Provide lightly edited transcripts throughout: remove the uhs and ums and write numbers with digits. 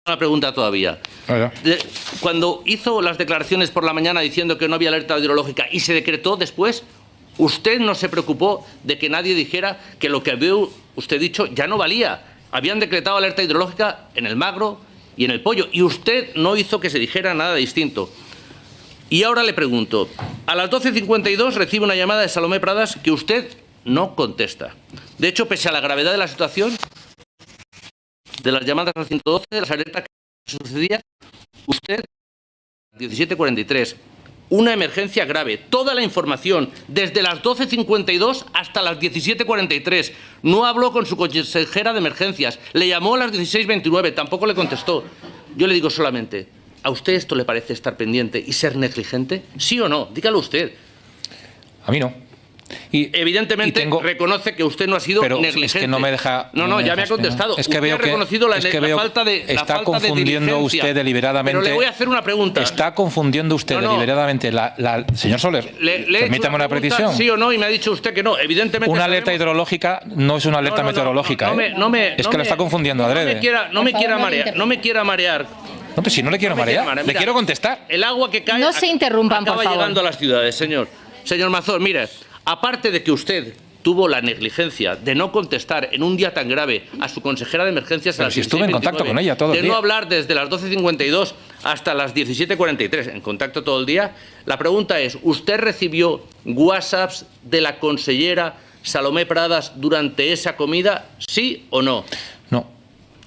una pregunta todavía. Cuando hizo las declaraciones por la mañana diciendo que no había alerta hidrológica y se decretó después, usted no se preocupó de que nadie dijera que lo que había usted dicho ya no valía. Habían decretado alerta hidrológica en el magro y en el pollo, y usted no hizo que se dijera nada distinto. Y ahora le pregunto, a las 12:52 recibe una llamada de Salomé Pradas que usted no contesta. De hecho, pese a la gravedad de la situación, de las llamadas al 112, de las alertas que sucedía, usted, 17:43, una emergencia grave, toda la información, desde las 12:52 hasta las 17:43. No habló con su consejera de emergencias, le llamó a las 16:29, tampoco le contestó. Yo le digo solamente, ¿a usted esto le parece estar pendiente y ser negligente? ¿Sí o no? Dígalo usted. A mí no. Evidentemente reconoce que usted no ha sido negligente. Es que no me deja... No, ya me ha contestado. Es que usted ha reconocido la falta de está confundiendo usted deliberadamente... Pero le voy a hacer una pregunta. Está confundiendo usted deliberadamente Señor Soler, permítame una precisión. Sí o no, y me ha dicho usted que no. Evidentemente... Una alerta hidrológica no es una alerta meteorológica. Es que la está confundiendo adrede. No me quiera marear. No, pues si no le quiero marear, le quiero contestar. El agua que cae... No se interrumpan, por favor. Acaba llegando a las ciudades, señor. Señor Mazón, mire... Aparte de que usted tuvo la negligencia de no contestar en un día tan grave a su consejera de emergencias a las 16:29, estuve en contacto con ella todo el día. De no hablar desde las 12:52 hasta las 17:43, en contacto todo el día, la pregunta es, ¿usted recibió WhatsApps de la consellera Salomé Pradas durante esa comida, sí o no? No.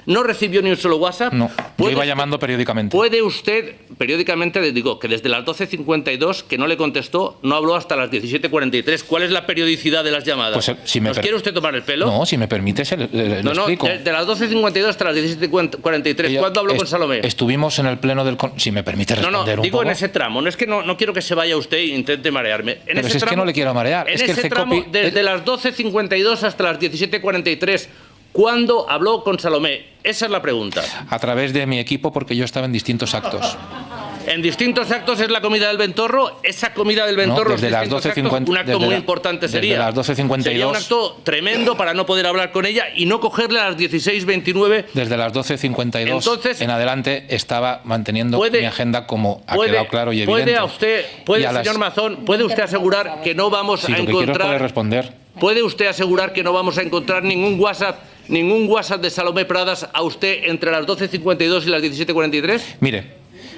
¿No recibió ni un solo WhatsApp? No, yo iba llamando periódicamente. ¿Puede usted, periódicamente, le digo, que desde las 12:52, que no le contestó, no habló hasta las 17:43? ¿Cuál es la periodicidad de las llamadas? Pues, si ¿Nos quiere usted tomar el pelo? No, si me permite, le explico. De las 12:52 hasta las 17:43, ¿cuándo habló con Salomé? Estuvimos en el pleno del... Si me permite responder un digo poco. En ese tramo. No es que no quiero que se vaya usted e intente marearme. Pero es que no le quiero marear. En es que ese el tramo, desde las 12:52 hasta las 17:43... ¿cuándo habló con Salomé? Esa es la pregunta. A través de mi equipo, porque yo estaba en distintos actos. En distintos actos es la comida del Ventorro. Esa comida del Ventorro, desde las 12:50, un acto muy importante sería. Desde las 12:52. Sería un acto tremendo para no poder hablar con ella y no cogerle a las 16:29. Desde las 12:52 en adelante estaba manteniendo mi agenda, como ha quedado claro y evidente. Señor Mazón, ¿puede usted asegurar que no vamos a encontrar... responder. ¿Puede usted asegurar que no vamos a encontrar ningún WhatsApp de Salomé Pradas a usted entre las 12:52 y las 17:43? Mire,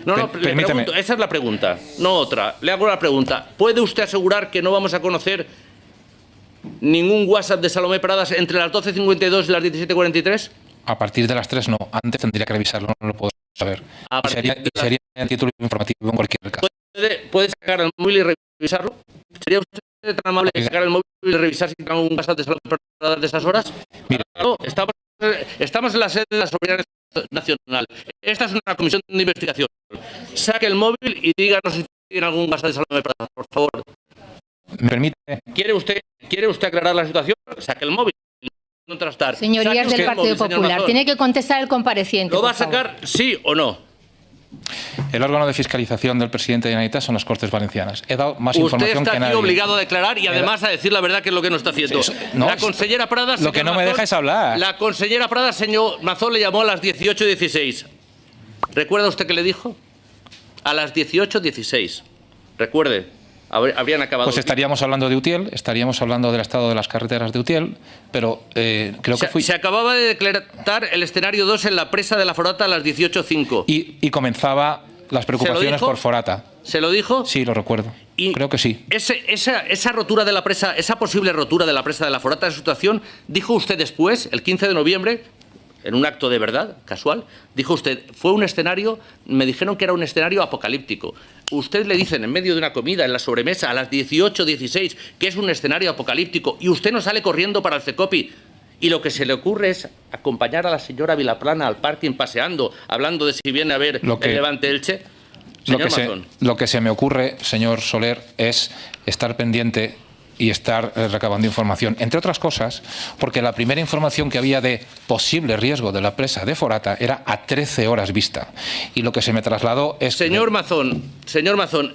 le pregunto, esa es la pregunta, no otra. Le hago la pregunta. ¿Puede usted asegurar que no vamos a conocer ningún WhatsApp de Salomé Pradas entre las 12:52 y las 17:43? A partir de las 3 no. Antes tendría que revisarlo, no lo puedo saber. Sería a título informativo en cualquier caso. ¿Puede sacar el móvil y revisarlo? ¿Sería usted tan amable de sacar el móvil y revisar si tengo un WhatsApp de Salomé Pradas de esas horas? Mire, no, estamos en la sede de la Soberanía Nacional. Esta es una comisión de investigación. Saque el móvil y díganos si tiene algún WhatsApp de Salomé Pradas, por favor. ¿Me permite? ¿Quiere usted aclarar la situación? Saque el móvil. Contrastar. Señorías del Partido Popular, tiene que contestar el compareciente. ¿Lo va a sacar, sí o no? El órgano de fiscalización del presidente de Generalitat son las Cortes Valencianas. He dado más información que nadie. Usted está aquí obligado a declarar y además a decir la verdad, que es lo que no está haciendo. La consellera Pradas... Lo que no me deja es hablar. La consellera Pradas, señor Mazón, le llamó a las 18:16. ¿Recuerda usted qué le dijo? A las 18:16. Recuerde. Habrían acabado... Pues estaríamos hablando de Utiel, estaríamos hablando del estado de las carreteras de Utiel, pero creo que Se acababa de decretar el escenario 2 en la presa de la Forata a las 18:05. Y comenzaba las preocupaciones por Forata. ¿Se lo dijo? Sí, lo recuerdo. Creo que sí. Esa rotura de la presa, esa posible rotura de la presa de la Forata, de situación, dijo usted después, el 15 de noviembre... en un acto de verdad, casual, dijo usted, fue un escenario, me dijeron que era un escenario apocalíptico. Usted le dicen en medio de una comida, en la sobremesa, a las 18:16, que es un escenario apocalíptico, y usted no sale corriendo para el CECOPI, y lo que se le ocurre es acompañar a la señora Vilaplana al parking paseando, hablando de si viene a ver el Levante Elche. Señor Mazón. Lo que se me ocurre, señor Soler, es estar pendiente y estar recabando información, entre otras cosas, porque la primera información que había de posible riesgo de la presa de Forata era a 13 horas vista. Y lo que se me trasladó es... Señor Mazón,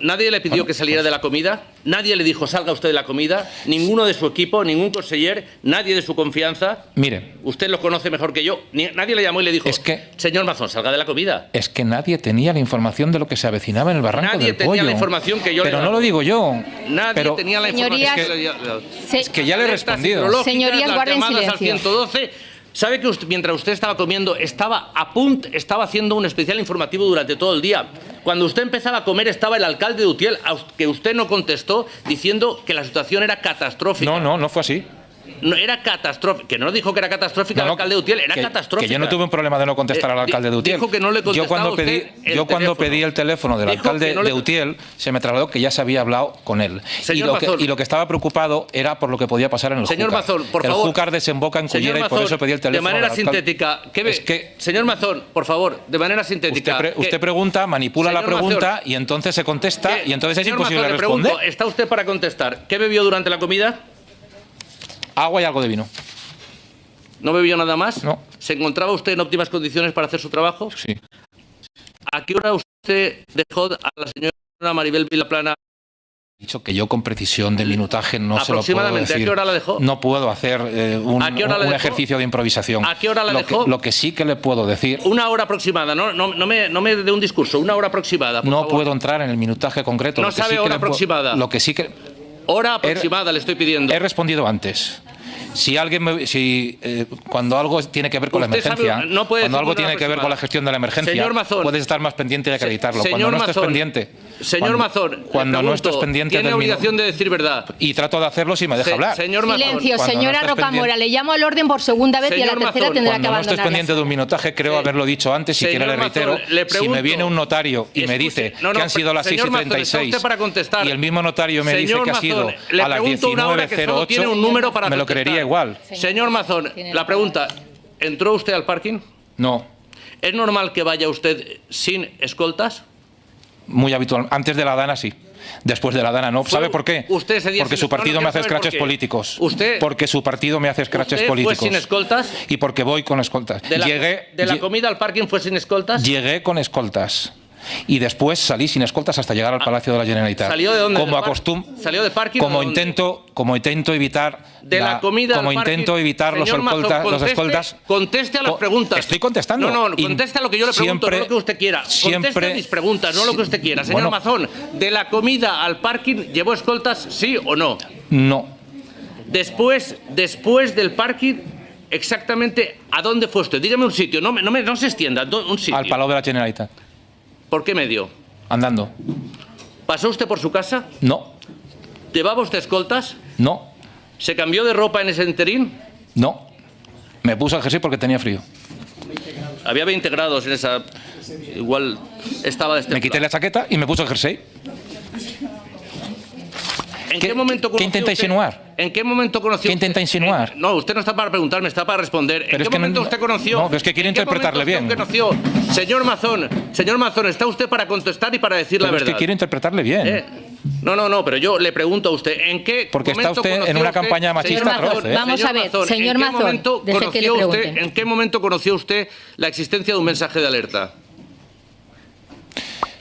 nadie le pidió que saliera de la comida, nadie le dijo salga usted de la comida, ninguno de su equipo, ningún conseller, nadie de su confianza. Mire. Usted lo conoce mejor que yo. Nadie le llamó y le dijo, señor Mazón, salga de la comida. Es que nadie tenía la información de lo que se avecinaba en el Barranco del Pollo. Nadie tenía la información que yo Pero no lo digo yo. Nadie tenía la información. Es que ya le he respondido. Señorías, guarden silencio. Al 112, ¿sabe que mientras usted estaba comiendo, estaba haciendo un especial informativo durante todo el día? Cuando usted empezaba a comer estaba el alcalde de Utiel, que usted no contestó, diciendo que la situación era catastrófica. No fue así. No, era catastrófica. Que no dijo que era catastrófica el alcalde de Utiel, era catastrófica. Que yo no tuve un problema de no contestar al alcalde de Utiel. Dijo que no le contestaba yo cuando pedí el teléfono del alcalde de Utiel, se me trasladó que ya se había hablado con él. Y lo que estaba preocupado era por lo que podía pasar en el Júcar. Señor Mazón, por favor. El Júcar desemboca en Cullera y por eso pedí el teléfono. De manera sintética. Señor Mazón, por favor, de manera sintética. Usted pregunta, manipula la pregunta y entonces se contesta y entonces es imposible responder. ¿Está usted para contestar? ¿Qué bebió durante la comida? Agua y algo de vino. ¿No bebió nada más? No. ¿Se encontraba usted en óptimas condiciones para hacer su trabajo? Sí. ¿A qué hora usted dejó a la señora Maribel Vilaplana? He dicho que yo con precisión de minutaje no se lo puedo decir. ¿A qué hora la dejó? No puedo hacer un ejercicio de improvisación. ¿A qué hora la dejó? Lo que sí que le puedo decir... Una hora aproximada, no me dé un discurso, una hora aproximada, por favor. Puedo entrar en el minutaje concreto. No sabe hora aproximada. Lo que sí que... Hora aproximada le estoy pidiendo. He respondido antes. Cuando algo tiene que ver con la emergencia, cuando algo tiene que ver con la gestión de la emergencia, puedes estar más pendiente de acreditarlo. Cuando no estés pendiente, señor Mazón, cuando no estés pendiente, tiene obligación de decir verdad. Y trato de hacerlo si me deja hablar. Señor Mazón, silencio, señora Rocamora, le llamo al orden por segunda vez y a la tercera tendrá que abandonar. Cuando no estés pendiente de un minutaje, creo haberlo dicho antes, si quiere le reitero. Si me viene un notario y me dice que han sido las 6:36 y el mismo notario me dice que ha sido a las 19:08, me lo creería igual. Señor Mazón, la pregunta, ¿entró usted al parking? No. ¿Es normal que vaya usted sin escoltas? Muy habitual. Antes de la Dana, sí. Después de la Dana, no. ¿Sabe por qué? Porque su partido me hace scratches políticos. Porque su partido me hace scratches políticos. ¿Fue sin escoltas? Y porque voy con escoltas. ¿De la comida al parking fue sin escoltas? Llegué con escoltas. Y después salí sin escoltas hasta llegar al Palacio de la Generalitat. ¿Salió de dónde? ¿Salió de parking? Como intento evitar de la comida como intento evitar los escoltas. Conteste a las preguntas. Estoy contestando. No, conteste a lo que yo le pregunto, no lo que usted quiera. Conteste a mis preguntas, no lo que usted quiera. Señor Mazón, ¿de la comida al parking llevó escoltas, sí o no? No. Después del parking, exactamente, ¿a dónde fue usted? Dígame un sitio, no se extienda, un sitio. Al Palau de la Generalitat. ¿Por qué medio? Andando. ¿Pasó usted por su casa? No. ¿Llevaba usted escoltas? No. ¿Se cambió de ropa en ese interín? No. Me puse el jersey porque tenía frío. Había 20 grados en esa... Igual estaba destemplado. Me quité la chaqueta y me puse el jersey. ¿En qué momento conoció ¿Qué intenta insinuar? ¿En qué momento conoció? ¿Qué intenta insinuar? No, usted no está para preguntarme, está para responder. ¿En qué momento usted conoció? No, pero es que quiere interpretarle bien. Señor Mazón, está usted para contestar y para decir la verdad. Es que quiero interpretarle bien. No, pero yo le pregunto a usted, ¿en qué Porque está usted en una campaña machista atroz, ¿eh? Vamos a ver, señor Mazón, ¿en qué momento conoció usted la existencia de un mensaje de alerta?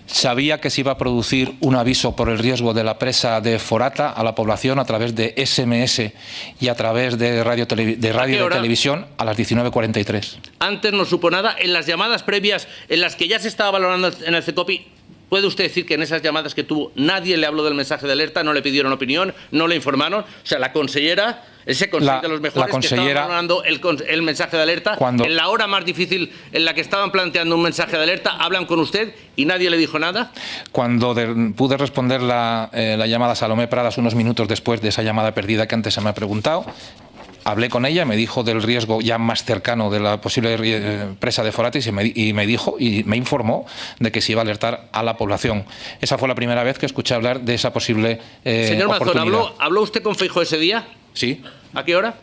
Sabía que se iba a producir un aviso por el riesgo de la presa de Forata a la población a través de SMS y a través de radio y televisión a las 19:43. Antes no supo nada. En las llamadas previas en las que ya se estaba valorando en el CECOPI, ¿puede usted decir que en esas llamadas que tuvo nadie le habló del mensaje de alerta, no le pidieron opinión, no le informaron? O sea, la consellera... Ese consejero de los mejores que estaban valorando el mensaje de alerta, en la hora más difícil en la que estaban planteando un mensaje de alerta, hablan con usted y nadie le dijo nada. Cuando pude responder la llamada a Salomé Pradas unos minutos después de esa llamada perdida que antes se me ha preguntado, hablé con ella, me dijo del riesgo ya más cercano de la posible presa de Forata y me informó de que se iba a alertar a la población. Esa fue la primera vez que escuché hablar de esa posible Señor Mazón, ¿habló usted con Feijóo ese día? Sí. ¿A qué hora?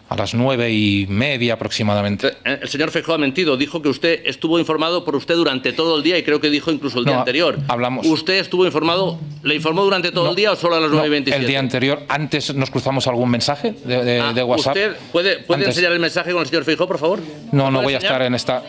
a las 9:30 aproximadamente. El señor Feijóo ha mentido. Dijo que usted estuvo informado por usted durante todo el día y creo que dijo incluso el día anterior. Hablamos. ¿Usted estuvo informado? ¿Le informó durante todo el día o solo a las 9:27? El día anterior. ¿Antes nos cruzamos algún mensaje de WhatsApp? ¿Usted puede enseñar el mensaje con el señor Feijóo, por favor? No voy a estar en esta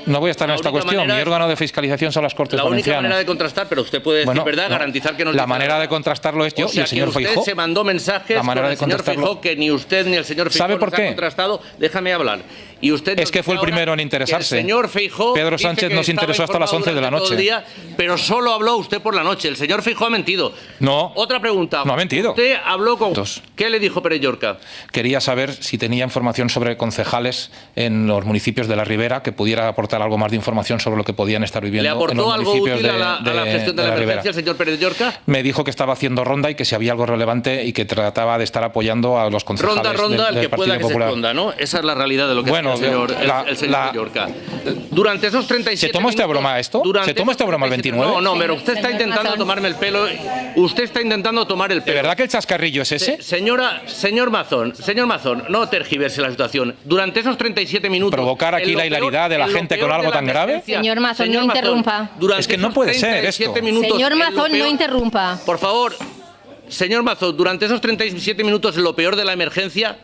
cuestión. Mi órgano de fiscalización son las Cortes Valencianas. La única manera de contrastar, pero usted puede decir verdad, garantizar que no. La manera de contrastarlo es yo y el señor Feijóo. Usted se mandó mensajes con el señor Feijóo que ni usted ni el señor Feijóo ¿Sabe por qué? Han contrastado. Déjame hablar. Y usted es que fue el primero en interesarse. El señor Feijóo Pedro Sánchez nos interesó hasta las 11 de la noche. Día, pero solo habló usted por la noche. El señor Feijóo ha mentido. No. Otra pregunta. No ha mentido. Usted habló con... ¿Qué le dijo Pérez Llorca? Quería saber si tenía información sobre concejales en los municipios de la Ribera que pudiera aportar algo más de información sobre lo que podían estar viviendo. ¿Le aportó en los algo municipios útil a la gestión de la emergencia el señor Pérez Llorca? Me dijo que estaba haciendo ronda y que si había algo relevante y que trataba de estar apoyando a los concejales ronda, del el que Partido pueda Popular. que se esconda, ¿no? Esa es la realidad de lo que bueno, hace el señor Llorca. Durante esos 37 ¿Se toma esta broma esto? ¿Se toma esta broma el 29? No, pero usted está intentando tomarme el pelo. Usted está intentando tomar el pelo. ¿De verdad que el chascarrillo es ese? Señor Mazón, no tergiverse la situación. Durante esos 37 minutos... ¿Provocar aquí la hilaridad de la gente con algo tan grave? Señor Mazón, no interrumpa. Es que no puede ser esto. Señor Mazón, no interrumpa. Por favor, señor Mazón, durante esos 37 minutos, lo peor de la emergencia,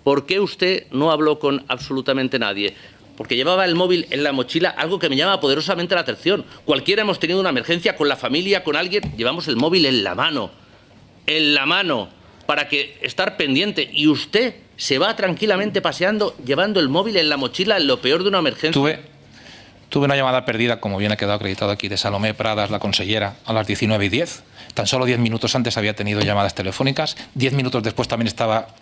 ¿por qué usted no habló con absolutamente nadie? Porque llevaba el móvil en la mochila, algo que me llama poderosamente la atención. Cualquiera hemos tenido una emergencia con la familia, con alguien, llevamos el móvil en la mano, para que estar pendiente. Y usted se va tranquilamente paseando, llevando el móvil en la mochila, en lo peor de una emergencia. Tuve una llamada perdida, como bien ha quedado acreditado aquí, de Salomé Pradas, la consellera, a las 19:10. Tan solo 10 minutos antes había tenido llamadas telefónicas. 10 minutos después también estaba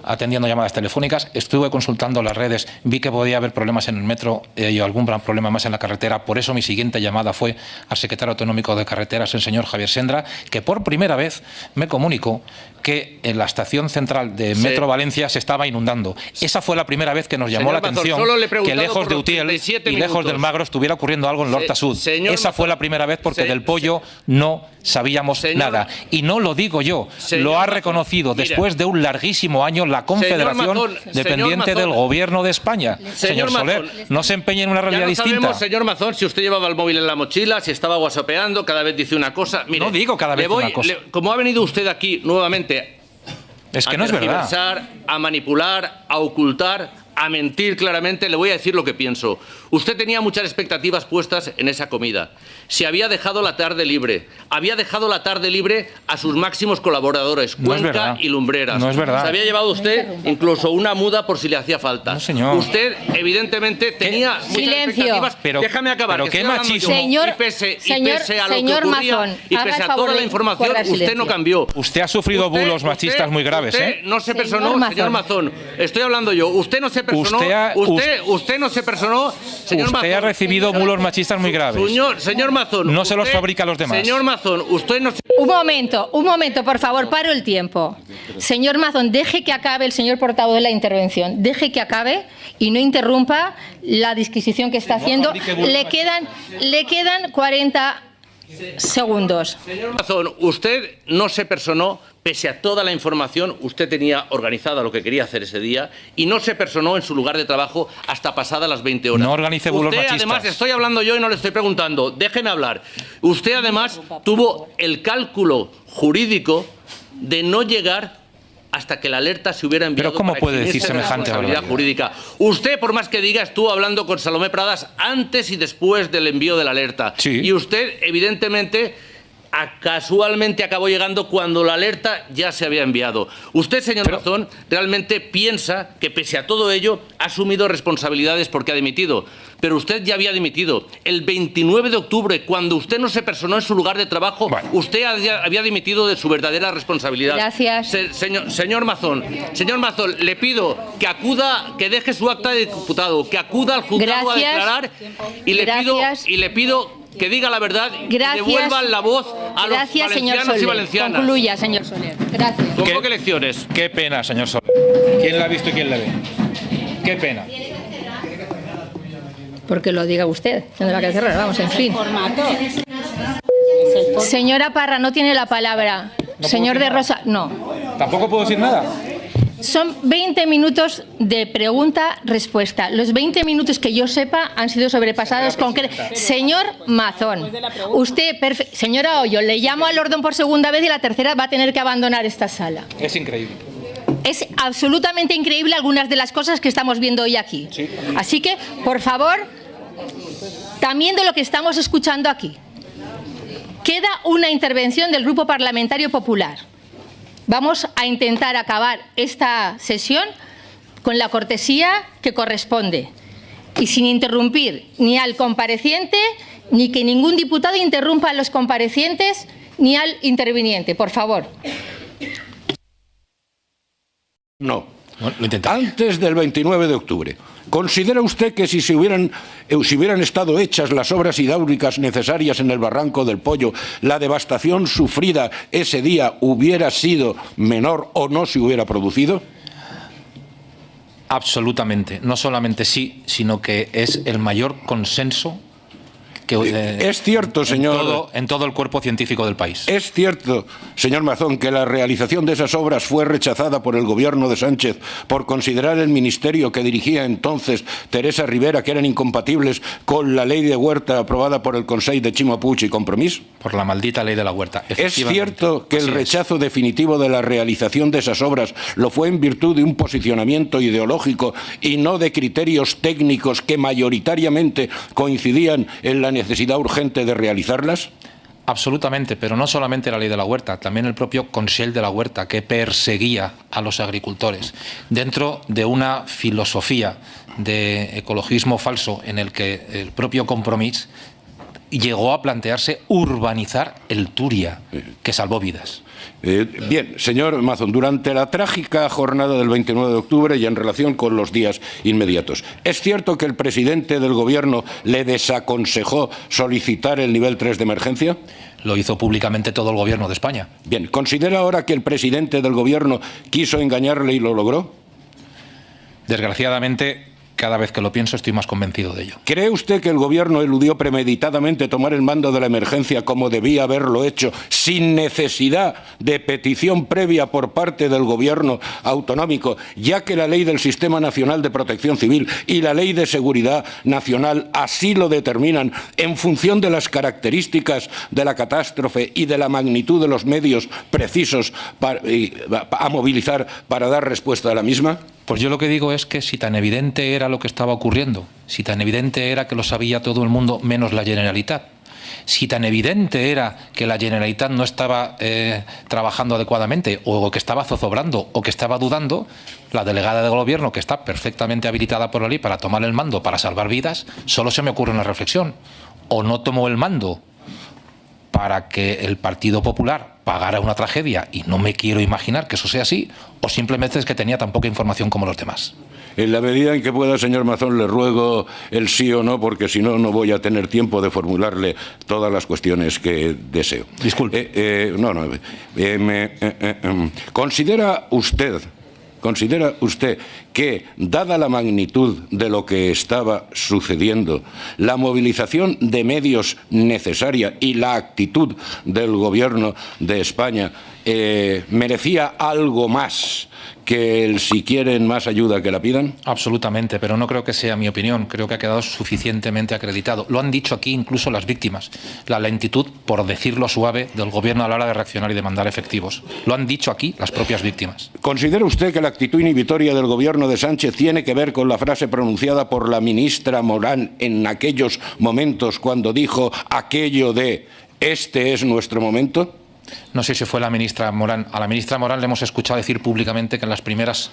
atendiendo llamadas telefónicas. Estuve consultando las redes, vi que podía haber problemas en el metro y algún gran problema más en la carretera. Por eso mi siguiente llamada fue al secretario autonómico de carreteras, el señor Javier Sendra, que por primera vez me comunicó que en la estación central de Metro Valencia se estaba inundando. Esa fue la primera vez que nos llamó la atención que lejos de Utiel y lejos del Magro estuviera ocurriendo algo en Lorta Sud. Esa fue la primera vez porque del Pollo no sabíamos nada. Y no lo digo yo, lo ha reconocido después de un larguísimo año la Confederación dependiente del Gobierno de España. Señor Soler, no se empeñe en una realidad distinta. Sabemos, señor Mazón, si usted llevaba el móvil en la mochila, si estaba whatsappeando, cada vez dice una cosa. Mire, no digo cada vez una cosa. Como ha venido usted aquí nuevamente es que no es verdad. A manipular, a ocultar, a mentir claramente, le voy a decir lo que pienso. Usted tenía muchas expectativas puestas en esa comida. Se había dejado la tarde libre. Había dejado la tarde libre a sus máximos colaboradores, Cuenca y Lumbreras. No es verdad. Se había llevado usted incluso una muda por si le hacía falta. No, señor. Usted, evidentemente, tenía muchas expectativas. Déjame acabar. Pero qué machismo. Señor, y pese a lo que ocurría, Mazón, y pese a toda la información, usted no cambió. Usted ha sufrido bulos machistas muy graves, usted no se personó, señor Mazón. Estoy hablando yo. Usted no se personó. Usted no se personó, señor Mazón. Usted ha recibido bulos machistas muy graves. Señor Mazón. No se los fabrica a los demás. Señor Mazón, usted no se... Un momento, por favor, paro el tiempo. Señor Mazón, deje que acabe el señor portavoz de la intervención. Deje que acabe y no interrumpa la disquisición que está haciendo. Le quedan 40 segundos. Señor Mazón, usted no se personó, pese a toda la información, usted tenía organizada lo que quería hacer ese día y no se personó en su lugar de trabajo hasta pasadas las 20 horas. No organice bulos machistas. Además, estoy hablando yo y no le estoy preguntando, déjeme hablar. Usted además tuvo el cálculo jurídico de no llegar hasta que la alerta se hubiera enviado. ¿Pero cómo puede decir semejante responsabilidad jurídica? Usted, por más que diga, estuvo hablando con Salomé Pradas antes y después del envío de la alerta. Sí. Y usted, evidentemente, casualmente acabó llegando cuando la alerta ya se había enviado. Usted, señor Mazón, realmente piensa que pese a todo ello ha asumido responsabilidades porque ha dimitido. Pero usted ya había dimitido. El 29 de octubre, cuando usted no se personó en su lugar de trabajo, usted había dimitido de su verdadera responsabilidad. Gracias. Señor Mazón, le pido que acuda, que deje su acta de diputado, que acuda al juzgado a declarar y le pido que diga la verdad y devuelva la voz a los valencianos y valencianas. Concluya, señor Soler. Gracias. Convoque elecciones. Qué pena, señor Soler. ¿Quién la ha visto y quién la ve? Qué pena. Porque lo diga usted, tendrá que cerrar. Vamos, en fin. Señora Parra, no tiene la palabra. Señor de Rosa, no. ¿Tampoco puedo decir nada? Son 20 minutos de pregunta-respuesta. Los 20 minutos que yo sepa han sido sobrepasados con... Señor Mazón, usted, señora Hoyo, le llamo al orden por segunda vez y la tercera va a tener que abandonar esta sala. Es increíble. Es absolutamente increíble algunas de las cosas que estamos viendo hoy aquí. Sí. Así que, por favor, también de lo que estamos escuchando aquí. Queda una intervención del Grupo Parlamentario Popular. Vamos a intentar acabar esta sesión con la cortesía que corresponde y sin interrumpir ni al compareciente, ni que ningún diputado interrumpa a los comparecientes ni al interviniente. Por favor. No. Bueno, lo intentamos. Antes del 29 de octubre. ¿Considera usted que si hubieran estado hechas las obras hidráulicas necesarias en el Barranco del Pollo, la devastación sufrida ese día hubiera sido menor o no se hubiera producido? Absolutamente. No solamente sí, sino que es el mayor consenso que es cierto, señor, en todo el cuerpo científico del país. Es cierto, señor Mazón, que la realización de esas obras fue rechazada por el gobierno de Sánchez por considerar el ministerio que dirigía entonces Teresa Rivera que eran incompatibles con la ley de Huerta aprobada por el Consell de Ximo Puig y Compromís. Por la maldita ley de la Huerta. Es cierto que el rechazo definitivo de la realización de esas obras lo fue en virtud de un posicionamiento ideológico y no de criterios técnicos que mayoritariamente coincidían en la necesidad urgente de realizarlas. Absolutamente, pero no solamente la ley de la Huerta, también el propio Consell de la Huerta, que perseguía a los agricultores dentro de una filosofía de ecologismo falso en el que el propio Compromís llegó a plantearse urbanizar el Turia, que salvó vidas. Bien, señor Mazón, durante la trágica jornada del 29 de octubre y en relación con los días inmediatos, ¿es cierto que el presidente del Gobierno le desaconsejó solicitar el nivel 3 de emergencia? Lo hizo públicamente todo el Gobierno de España. Bien, ¿considera ahora que el presidente del Gobierno quiso engañarle y lo logró? Desgraciadamente, cada vez que lo pienso estoy más convencido de ello. ¿Cree usted que el Gobierno eludió premeditadamente tomar el mando de la emergencia como debía haberlo hecho, sin necesidad de petición previa por parte del Gobierno autonómico, ya que la Ley del Sistema Nacional de Protección Civil y la Ley de Seguridad Nacional así lo determinan en función de las características de la catástrofe y de la magnitud de los medios precisos a movilizar para dar respuesta a la misma? Pues yo lo que digo es que si tan evidente era lo que estaba ocurriendo, si tan evidente era que lo sabía todo el mundo menos la Generalitat, si tan evidente era que la Generalitat no estaba trabajando adecuadamente o que estaba zozobrando o que estaba dudando, la delegada de gobierno, que está perfectamente habilitada por la ley para tomar el mando para salvar vidas, solo se me ocurre una reflexión: o no tomó el mando para que el Partido Popular pagara una tragedia, y no me quiero imaginar que eso sea así, o simplemente es que tenía tan poca información como los demás. En la medida en que pueda, señor Mazón, le ruego el sí o no, porque si no, no voy a tener tiempo de formularle todas las cuestiones que deseo. Disculpe. ¿Considera usted que, dada la magnitud de lo que estaba sucediendo, la movilización de medios necesaria y la actitud del Gobierno de España merecía algo más que el si quieren más ayuda que la pidan? Absolutamente, pero no creo que sea mi opinión. Creo que ha quedado suficientemente acreditado. Lo han dicho aquí incluso las víctimas. La lentitud, por decirlo suave, del Gobierno a la hora de reaccionar y de mandar efectivos. Lo han dicho aquí las propias víctimas. ¿Considera usted que la actitud inhibitoria del Gobierno de Sánchez tiene que ver con la frase pronunciada por la ministra Morán en aquellos momentos cuando dijo aquello de «este es nuestro momento»? No sé si fue la ministra Morán. A la ministra Morán le hemos escuchado decir públicamente que en los primeros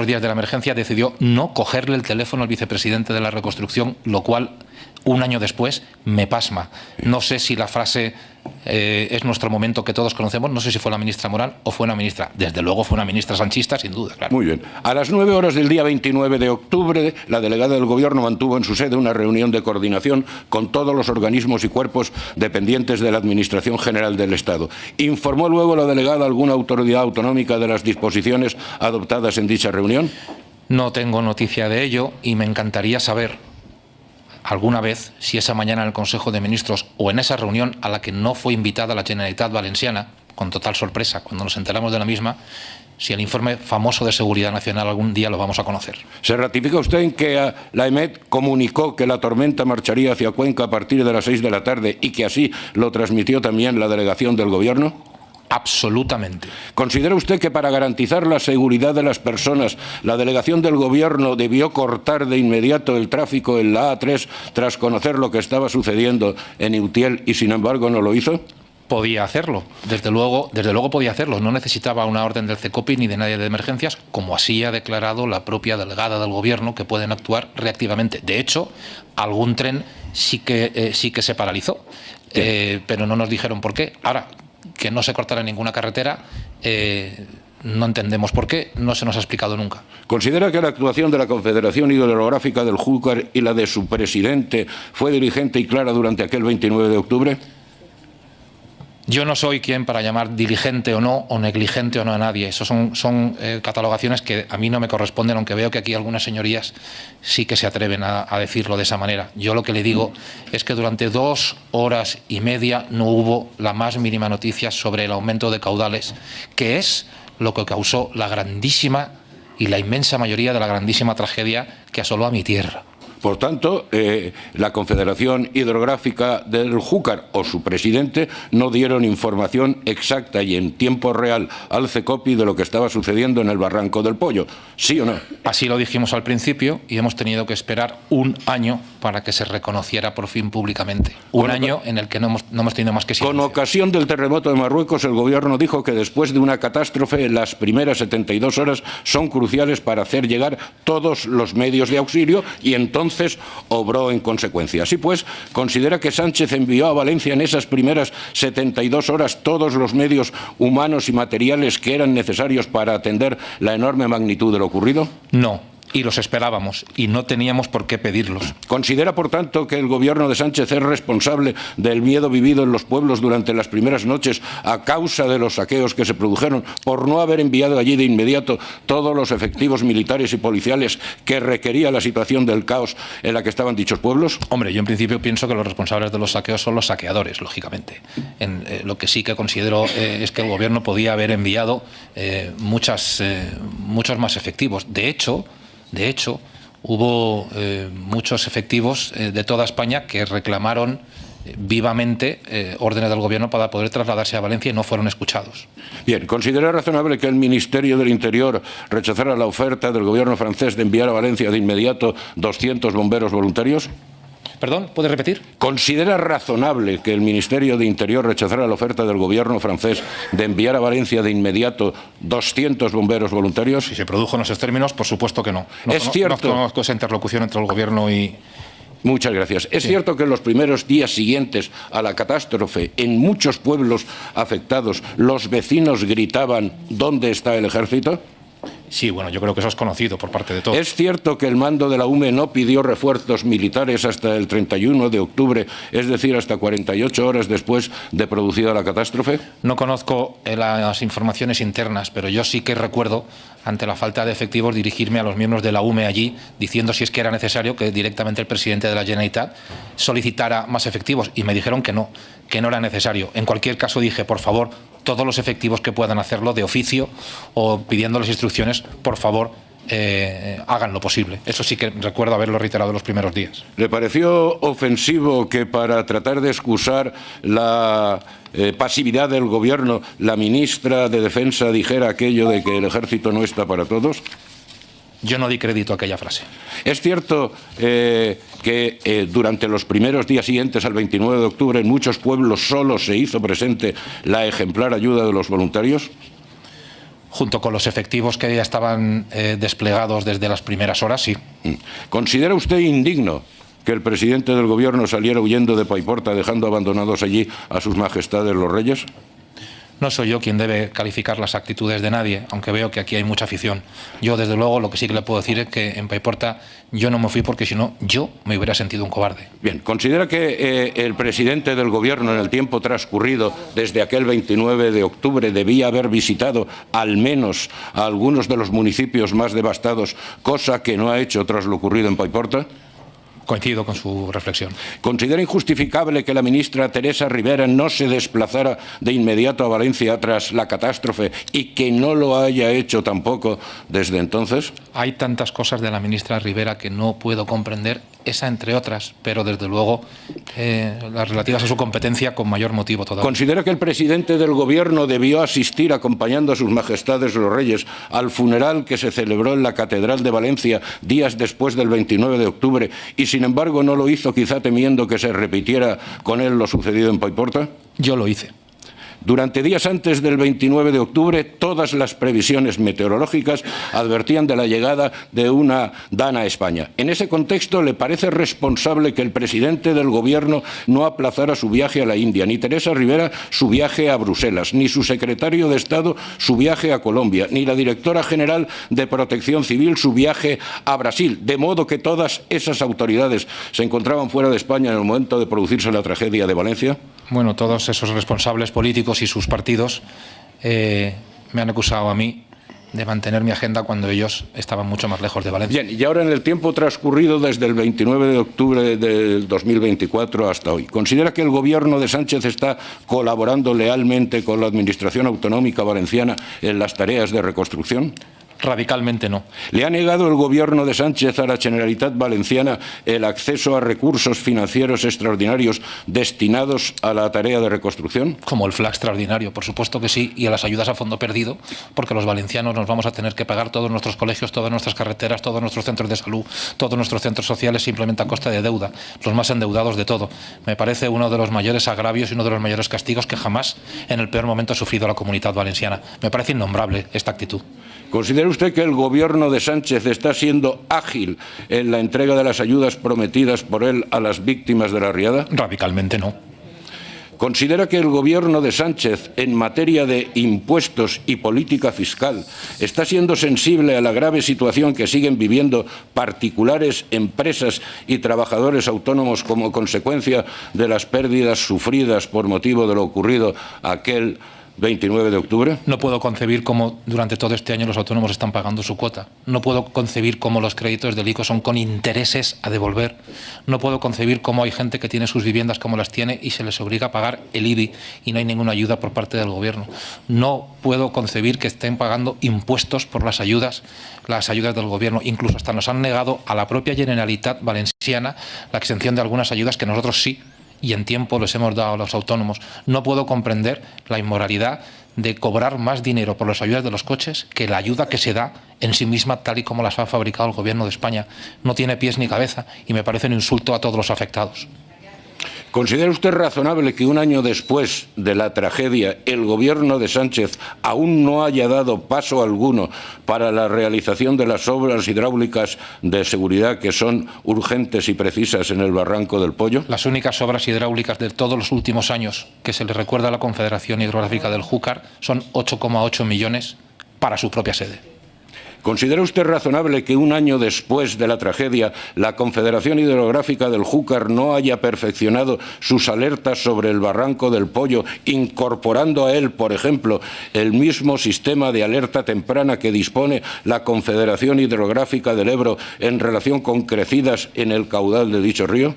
días de la emergencia decidió no cogerle el teléfono al vicepresidente de la reconstrucción, lo cual, un año después, me pasma. No sé si la frase es nuestro momento que todos conocemos, no sé si fue la ministra Morán o fue una ministra. Desde luego fue una ministra sanchista, sin duda, claro. Muy bien. A las 9 horas del día 29 de octubre, la delegada del Gobierno mantuvo en su sede una reunión de coordinación con todos los organismos y cuerpos dependientes de la Administración General del Estado. ¿Informó luego la delegada alguna autoridad autonómica de las disposiciones adoptadas en dicha reunión? No tengo noticia de ello y me encantaría saber alguna vez si esa mañana en el Consejo de Ministros o en esa reunión a la que no fue invitada la Generalitat Valenciana, con total sorpresa cuando nos enteramos de la misma, si el informe famoso de Seguridad Nacional algún día lo vamos a conocer. ¿Se ratifica usted en que la EMET comunicó que la tormenta marcharía hacia Cuenca a partir de las 6 de la tarde y que así lo transmitió también la delegación del Gobierno? Absolutamente. ¿Considera usted que para garantizar la seguridad de las personas, la delegación del Gobierno debió cortar de inmediato el tráfico en la A3 tras conocer lo que estaba sucediendo en Utiel y sin embargo no lo hizo? Podía hacerlo, desde luego podía hacerlo. No necesitaba una orden del CECOPI ni de nadie de emergencias, como así ha declarado la propia delegada del Gobierno, que pueden actuar reactivamente. De hecho, algún tren sí que se paralizó, pero no nos dijeron por qué. Ahora, que no se cortara ninguna carretera, no entendemos por qué, no se nos ha explicado nunca. ¿Considera que la actuación de la Confederación Hidrográfica del Júcar y la de su presidente fue diligente y clara durante aquel 29 de octubre? Yo no soy quien para llamar diligente o no, o negligente o no a nadie. Eso son catalogaciones que a mí no me corresponden, aunque veo que aquí algunas señorías sí que se atreven a decirlo de esa manera. Yo lo que le digo es que durante 2 horas y media no hubo la más mínima noticia sobre el aumento de caudales, que es lo que causó la grandísima y la inmensa mayoría de la grandísima tragedia que asoló a mi tierra. Por tanto, la Confederación Hidrográfica del Júcar o su presidente no dieron información exacta y en tiempo real al CECOPI de lo que estaba sucediendo en el Barranco del Pollo, ¿sí o no? Así lo dijimos al principio y hemos tenido que esperar 1 año para que se reconociera por fin públicamente. Un año en el que no hemos tenido más que silencio. Con ocasión del terremoto de Marruecos, el Gobierno dijo que después de una catástrofe, las primeras 72 horas son cruciales para hacer llegar todos los medios de auxilio y entonces obró en consecuencia. Así pues, ¿considera que Sánchez envió a Valencia en esas primeras 72 horas todos los medios humanos y materiales que eran necesarios para atender la enorme magnitud de lo ocurrido? No. Y los esperábamos, y no teníamos por qué pedirlos. ¿Considera, por tanto, que el Gobierno de Sánchez es responsable del miedo vivido en los pueblos durante las primeras noches a causa de los saqueos que se produjeron por no haber enviado allí de inmediato todos los efectivos militares y policiales que requería la situación del caos en la que estaban dichos pueblos? Hombre, yo en principio pienso que los responsables de los saqueos son los saqueadores, lógicamente. Lo que sí que considero es que el Gobierno podía haber enviado muchos más efectivos. De hecho, hubo muchos efectivos de toda España que reclamaron vivamente órdenes del Gobierno para poder trasladarse a Valencia y no fueron escuchados. Bien, ¿considera razonable que el Ministerio del Interior rechazara la oferta del Gobierno francés de enviar a Valencia de inmediato 200 bomberos voluntarios? ¿Perdón? ¿Puede repetir? ¿Considera razonable que el Ministerio de Interior rechazara la oferta del Gobierno francés de enviar a Valencia de inmediato 200 bomberos voluntarios? Si se produjo en esos términos, por supuesto que no. Es cierto. No conozco esa interlocución entre el Gobierno y... Muchas gracias. Es cierto que en los primeros días siguientes a la catástrofe, en muchos pueblos afectados, los vecinos gritaban ¿dónde está el ejército? Sí, bueno, yo creo que eso es conocido por parte de todos. ¿Es cierto que el mando de la UME no pidió refuerzos militares hasta el 31 de octubre, es decir, hasta 48 horas después de producida la catástrofe? No conozco las informaciones internas, pero yo sí que recuerdo, ante la falta de efectivos, dirigirme a los miembros de la UME allí, diciendo si es que era necesario que directamente el presidente de la Generalitat solicitara más efectivos, y me dijeron que no era necesario. En cualquier caso dije, por favor, todos los efectivos que puedan hacerlo de oficio o pidiendo las instrucciones, por favor, hagan lo posible. Eso sí que recuerdo haberlo reiterado en los primeros días. ¿Le pareció ofensivo que para tratar de excusar la pasividad del Gobierno, la ministra de Defensa dijera aquello de que el ejército no está para todos? Yo no di crédito a aquella frase. ¿Es cierto que durante los primeros días siguientes al 29 de octubre en muchos pueblos solo se hizo presente la ejemplar ayuda de los voluntarios? Junto con los efectivos que ya estaban desplegados desde las primeras horas, sí. ¿Considera usted indigno que el presidente del Gobierno saliera huyendo de Paiporta dejando abandonados allí a sus majestades los reyes? No soy yo quien debe calificar las actitudes de nadie, aunque veo que aquí hay mucha afición. Yo, desde luego, lo que sí que le puedo decir es que en Paiporta yo no me fui porque si no, yo me hubiera sentido un cobarde. Bien, ¿considera que el presidente del Gobierno en el tiempo transcurrido desde aquel 29 de octubre debía haber visitado al menos a algunos de los municipios más devastados, cosa que no ha hecho tras lo ocurrido en Paiporta? Coincido con su reflexión. ¿Considera injustificable que la ministra Teresa Rivera no se desplazara de inmediato a Valencia tras la catástrofe y que no lo haya hecho tampoco desde entonces? Hay tantas cosas de la ministra Rivera que no puedo comprender, esa entre otras, pero desde luego las relativas a su competencia con mayor motivo todavía. ¿Considera que el presidente del Gobierno debió asistir acompañando a sus majestades los reyes al funeral que se celebró en la Catedral de Valencia días después del 29 de octubre y sin embargo no lo hizo quizá temiendo que se repitiera con él lo sucedido en Paiporta? Yo lo hice. Durante días antes del 29 de octubre, todas las previsiones meteorológicas advertían de la llegada de una DANA a España. En ese contexto, ¿le parece responsable que el presidente del Gobierno no aplazara su viaje a la India, ni Teresa Rivera su viaje a Bruselas, ni su secretario de Estado su viaje a Colombia, ni la directora general de Protección Civil su viaje a Brasil? De modo que todas esas autoridades se encontraban fuera de España en el momento de producirse la tragedia de Valencia. Bueno, todos esos responsables políticos y sus partidos me han acusado a mí de mantener mi agenda cuando ellos estaban mucho más lejos de Valencia. Bien, y ahora en el tiempo transcurrido desde el 29 de octubre del 2024 hasta hoy, ¿considera que el Gobierno de Sánchez está colaborando lealmente con la Administración Autonómica Valenciana en las tareas de reconstrucción? Radicalmente no. ¿Le ha negado el Gobierno de Sánchez a la Generalitat Valenciana el acceso a recursos financieros extraordinarios destinados a la tarea de reconstrucción? Como el FLA extraordinario, por supuesto que sí, y a las ayudas a fondo perdido, porque los valencianos nos vamos a tener que pagar todos nuestros colegios, todas nuestras carreteras, todos nuestros centros de salud, todos nuestros centros sociales simplemente a costa de deuda, los más endeudados de todo. Me parece uno de los mayores agravios y uno de los mayores castigos que jamás en el peor momento ha sufrido la comunidad valenciana. Me parece innombrable esta actitud. ¿Considera usted que el Gobierno de Sánchez está siendo ágil en la entrega de las ayudas prometidas por él a las víctimas de la riada? Radicalmente no. ¿Considera que el Gobierno de Sánchez, en materia de impuestos y política fiscal, está siendo sensible a la grave situación que siguen viviendo particulares, empresas y trabajadores autónomos como consecuencia de las pérdidas sufridas por motivo de lo ocurrido aquel 29 de octubre? No puedo concebir cómo durante todo este año los autónomos están pagando su cuota. No puedo concebir cómo los créditos del ICO son con intereses a devolver. No puedo concebir cómo hay gente que tiene sus viviendas como las tiene y se les obliga a pagar el IBI y no hay ninguna ayuda por parte del Gobierno. No puedo concebir que estén pagando impuestos por las ayudas del Gobierno. Incluso hasta nos han negado a la propia Generalitat Valenciana la exención de algunas ayudas que nosotros sí y en tiempo les hemos dado a los autónomos. No puedo comprender la inmoralidad de cobrar más dinero por las ayudas de los coches que la ayuda que se da en sí misma, tal y como las ha fabricado el Gobierno de España. No tiene pies ni cabeza y me parece un insulto a todos los afectados. ¿Considera usted razonable que un año después de la tragedia el Gobierno de Sánchez aún no haya dado paso alguno para la realización de las obras hidráulicas de seguridad que son urgentes y precisas en el Barranco del Pollo? Las únicas obras hidráulicas de todos los últimos años que se le recuerda a la Confederación Hidrográfica del Júcar son 8,8 millones para su propia sede. ¿Considera usted razonable que un año después de la tragedia la Confederación Hidrográfica del Júcar no haya perfeccionado sus alertas sobre el Barranco del Pollo, incorporando a él, por ejemplo, el mismo sistema de alerta temprana que dispone la Confederación Hidrográfica del Ebro en relación con crecidas en el caudal de dicho río?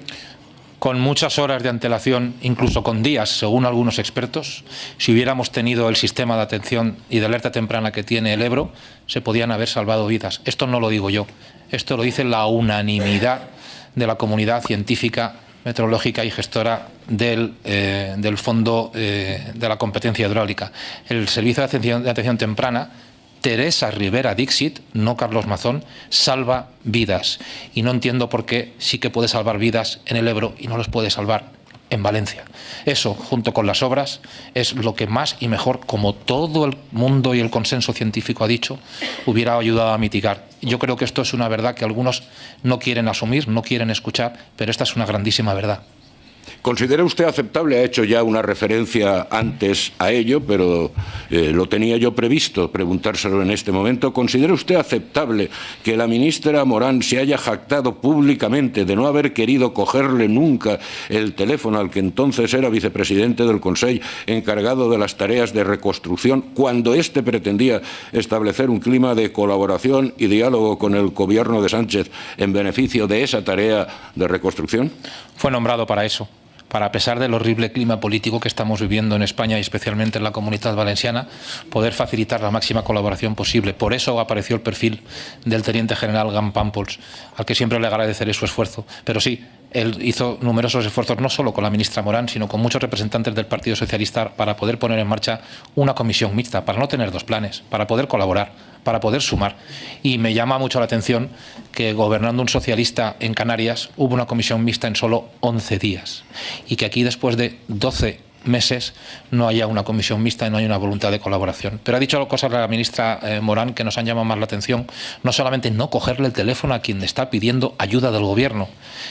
Con muchas horas de antelación, incluso con días, según algunos expertos, si hubiéramos tenido el sistema de atención y de alerta temprana que tiene el Ebro, se podían haber salvado vidas. Esto no lo digo yo, esto lo dice la unanimidad de la comunidad científica, meteorológica y gestora del Fondo de la Competencia Hidráulica. El Servicio de Atención Temprana, Teresa Rivera Dixit, no Carlos Mazón, salva vidas. Y no entiendo por qué sí que puede salvar vidas en el Ebro y no los puede salvar en Valencia. Eso, junto con las obras, es lo que más y mejor, como todo el mundo y el consenso científico ha dicho, hubiera ayudado a mitigar. Yo creo que esto es una verdad que algunos no quieren asumir, no quieren escuchar, pero esta es una grandísima verdad. ¿Considera usted aceptable? Ha hecho ya una referencia antes a ello, pero lo tenía yo previsto preguntárselo en este momento. ¿Considera usted aceptable que la ministra Morán se haya jactado públicamente de no haber querido cogerle nunca el teléfono al que entonces era vicepresidente del Consell encargado de las tareas de reconstrucción, cuando éste pretendía establecer un clima de colaboración y diálogo con el gobierno de Sánchez en beneficio de esa tarea de reconstrucción? Fue nombrado para eso, para, a pesar del horrible clima político que estamos viviendo en España y especialmente en la Comunidad Valenciana, poder facilitar la máxima colaboración posible. Por eso apareció el perfil del teniente general Gam Pàmpols, al que siempre le agradeceré su esfuerzo. Pero sí, él hizo numerosos esfuerzos, no solo con la ministra Morán, sino con muchos representantes del Partido Socialista, para poder poner en marcha una comisión mixta, para no tener dos planes, para poder colaborar, para poder sumar. Y me llama mucho la atención que, gobernando un socialista en Canarias, hubo una comisión mixta en solo 11 días. Y que aquí, después de 12 meses, no haya una comisión mixta y no haya una voluntad de colaboración. Pero ha dicho cosas la ministra Morán que nos han llamado más la atención. No solamente no cogerle el teléfono a quien está pidiendo ayuda del gobierno,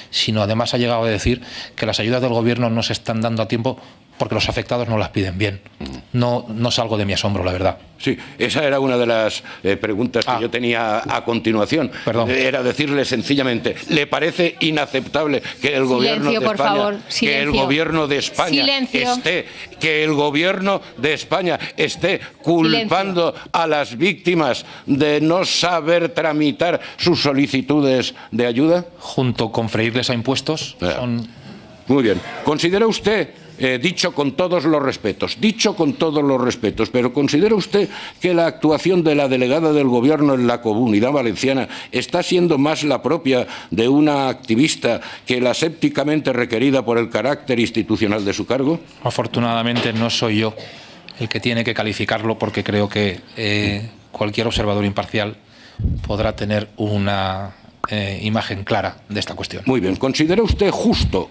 sino además ha llegado a decir que las ayudas del gobierno no se están dando a tiempo porque los afectados no las piden bien. No salgo de mi asombro, la verdad. Sí, esa era una de las preguntas que yo tenía a continuación. Perdón. Era decirle sencillamente, ¿le parece inaceptable que el gobierno de por España, favor, que el gobierno de España esté culpando a las víctimas de no saber tramitar sus solicitudes de ayuda? Junto con freírles a impuestos, son... Muy bien. ¿Considera usted, dicho con todos los respetos, pero considera usted que la actuación de la delegada del Gobierno en la Comunidad Valenciana está siendo más la propia de una activista que la sépticamente requerida por el carácter institucional de su cargo? Afortunadamente no soy yo el que tiene que calificarlo, porque creo que cualquier observador imparcial podrá tener una imagen clara de esta cuestión. Muy bien. ¿Considera usted justo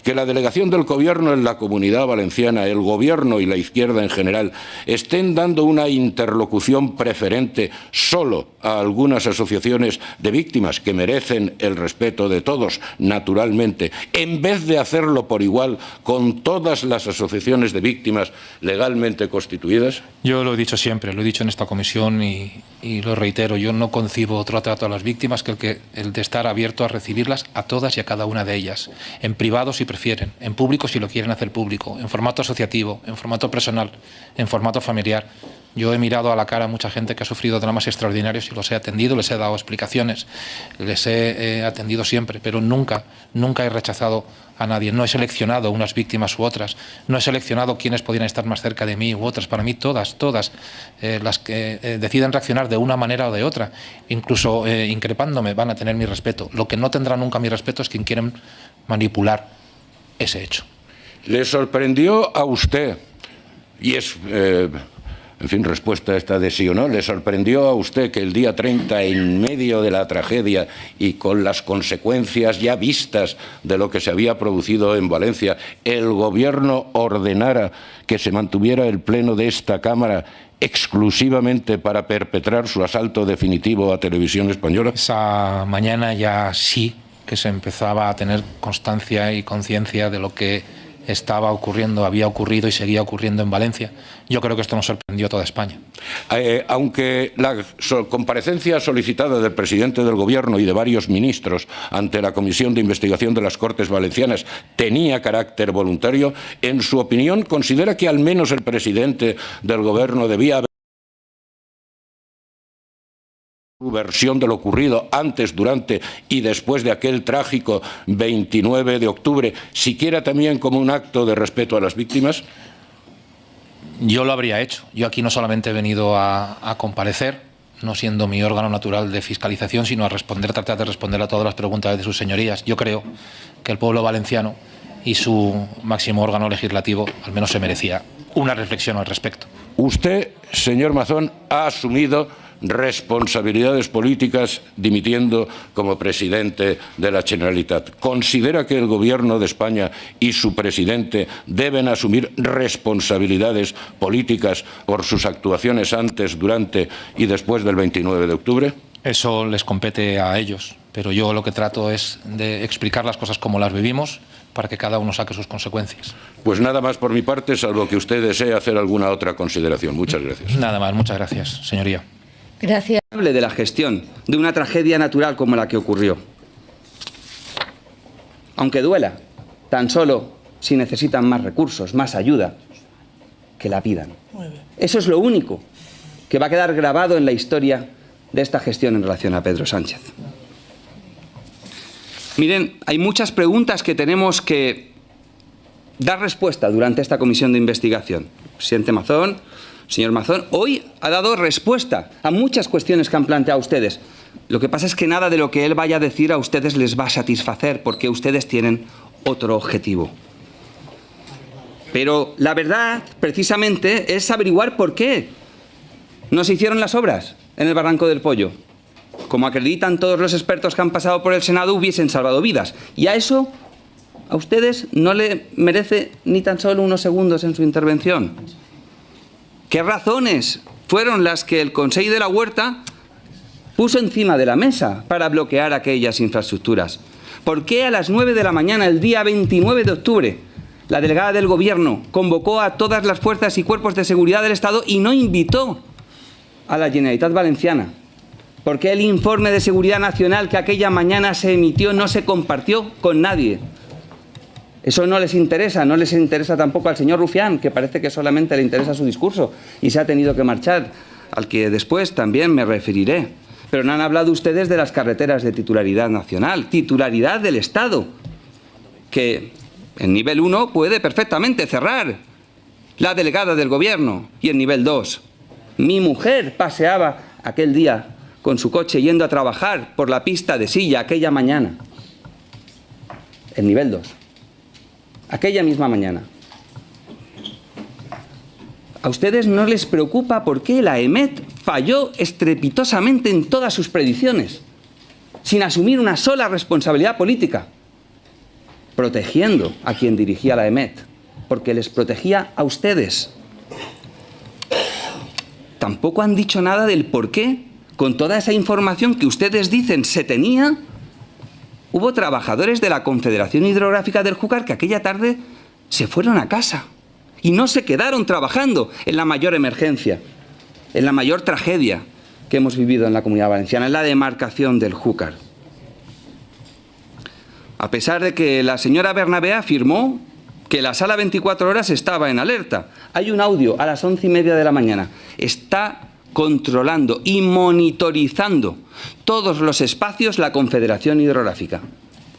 que la delegación del Gobierno en la Comunidad Valenciana, el Gobierno y la izquierda en general, estén dando una interlocución preferente solo a algunas asociaciones de víctimas que merecen el respeto de todos, naturalmente, en vez de hacerlo por igual con todas las asociaciones de víctimas legalmente constituidas? Yo lo he dicho siempre, lo he dicho en esta comisión y lo reitero, yo no concibo otro trato a las víctimas que el de estar abierto a recibirlas a todas y a cada una de ellas, en privado si prefieren, en público si lo quieren hacer público, en formato asociativo, en formato personal, en formato familiar. Yo he mirado a la cara a mucha gente que ha sufrido dramas extraordinarios y los he atendido, les he dado explicaciones, les he atendido siempre, pero nunca he rechazado a nadie. No he seleccionado unas víctimas u otras, no he seleccionado quiénes podrían estar más cerca de mí u otras. Para mí todas las que deciden reaccionar de una manera o de otra, incluso increpándome, van a tener mi respeto. Lo que no tendrá nunca mi respeto es quien quieren manipular ese hecho. ¿Le sorprendió a usted, y es... en fin, respuesta esta de sí o no, ¿le sorprendió a usted que el día 30, en medio de la tragedia y con las consecuencias ya vistas de lo que se había producido en Valencia, el Gobierno ordenara que se mantuviera el pleno de esta Cámara exclusivamente para perpetrar su asalto definitivo a Televisión Española? Esa mañana ya sí que se empezaba a tener constancia y conciencia de lo que estaba ocurriendo, había ocurrido y seguía ocurriendo en Valencia. Yo creo que esto nos sorprendió a toda España. Aunque la comparecencia solicitada del presidente del Gobierno y de varios ministros ante la Comisión de Investigación de las Cortes Valencianas tenía carácter voluntario, en su opinión, ¿considera que al menos el presidente del Gobierno debía haber su versión de lo ocurrido antes, durante y después de aquel trágico 29 de octubre, siquiera también como un acto de respeto a las víctimas? Yo lo habría hecho. Yo aquí no solamente he venido a comparecer, no siendo mi órgano natural de fiscalización, sino a tratar de responder a todas las preguntas de sus señorías. Yo creo que el pueblo valenciano y su máximo órgano legislativo al menos se merecía una reflexión al respecto. Usted, señor Mazón, ha asumido responsabilidades políticas dimitiendo como presidente de la Generalitat. ¿Considera que el Gobierno de España y su presidente deben asumir responsabilidades políticas por sus actuaciones antes, durante y después del 29 de octubre? Eso les compete a ellos. pero yo lo que trato es de explicar las cosas como las vivimos para que cada uno saque sus consecuencias. Pues nada más por mi parte, salvo que usted desee hacer alguna otra consideración. Muchas gracias. Nada más, muchas gracias, señoría. Gracias. Hable de la gestión de una tragedia natural como la que ocurrió. Aunque duela, tan solo si necesitan más recursos, más ayuda, que la pidan. Eso es lo único que va a quedar grabado en la historia de esta gestión en relación a Pedro Sánchez. Miren, hay muchas preguntas que tenemos que dar respuesta durante esta comisión de investigación. Presidente Mazón, señor Mazón, hoy ha dado respuesta a muchas cuestiones que han planteado ustedes. Lo que pasa es que nada de lo que él vaya a decir a ustedes les va a satisfacer, porque ustedes tienen otro objetivo. Pero la verdad, precisamente, es averiguar por qué no se hicieron las obras en el Barranco del Pollo. Como acreditan todos los expertos que han pasado por el Senado, hubiesen salvado vidas. Y a eso, a ustedes no le merece ni tan solo unos segundos en su intervención. ¿Qué razones fueron las que el Consell de la Huerta puso encima de la mesa para bloquear aquellas infraestructuras? ¿Por qué a las 9 de la mañana, el día 29 de octubre, la delegada del Gobierno convocó a todas las fuerzas y cuerpos de seguridad del Estado y no invitó a la Generalitat Valenciana? ¿Por qué el informe de seguridad nacional que aquella mañana se emitió no se compartió con nadie? Eso no les interesa tampoco al señor Rufián, que parece que solamente le interesa su discurso y se ha tenido que marchar, al que después también me referiré. Pero no han hablado ustedes de las carreteras de titularidad nacional, titularidad del Estado, que en nivel 1 puede perfectamente cerrar la delegada del Gobierno, y en nivel 2. Mi mujer paseaba aquel día con su coche yendo a trabajar por la pista de Silla aquella mañana. En nivel 2. Aquella misma mañana. ¿A ustedes no les preocupa por qué la EMET falló estrepitosamente en todas sus predicciones, sin asumir una sola responsabilidad política, protegiendo a quien dirigía la EMET, porque les protegía a ustedes? Tampoco han dicho nada del por qué, con toda esa información que ustedes dicen se tenía, hubo trabajadores de la Confederación Hidrográfica del Júcar que aquella tarde se fueron a casa y no se quedaron trabajando en la mayor emergencia, en la mayor tragedia que hemos vivido en la Comunidad Valenciana, en la demarcación del Júcar. A pesar de que la señora Bernabé afirmó que la sala 24 horas estaba en alerta. Hay un audio a las 11:30 de la mañana. Está controlando y monitorizando todos los espacios la Confederación Hidrográfica.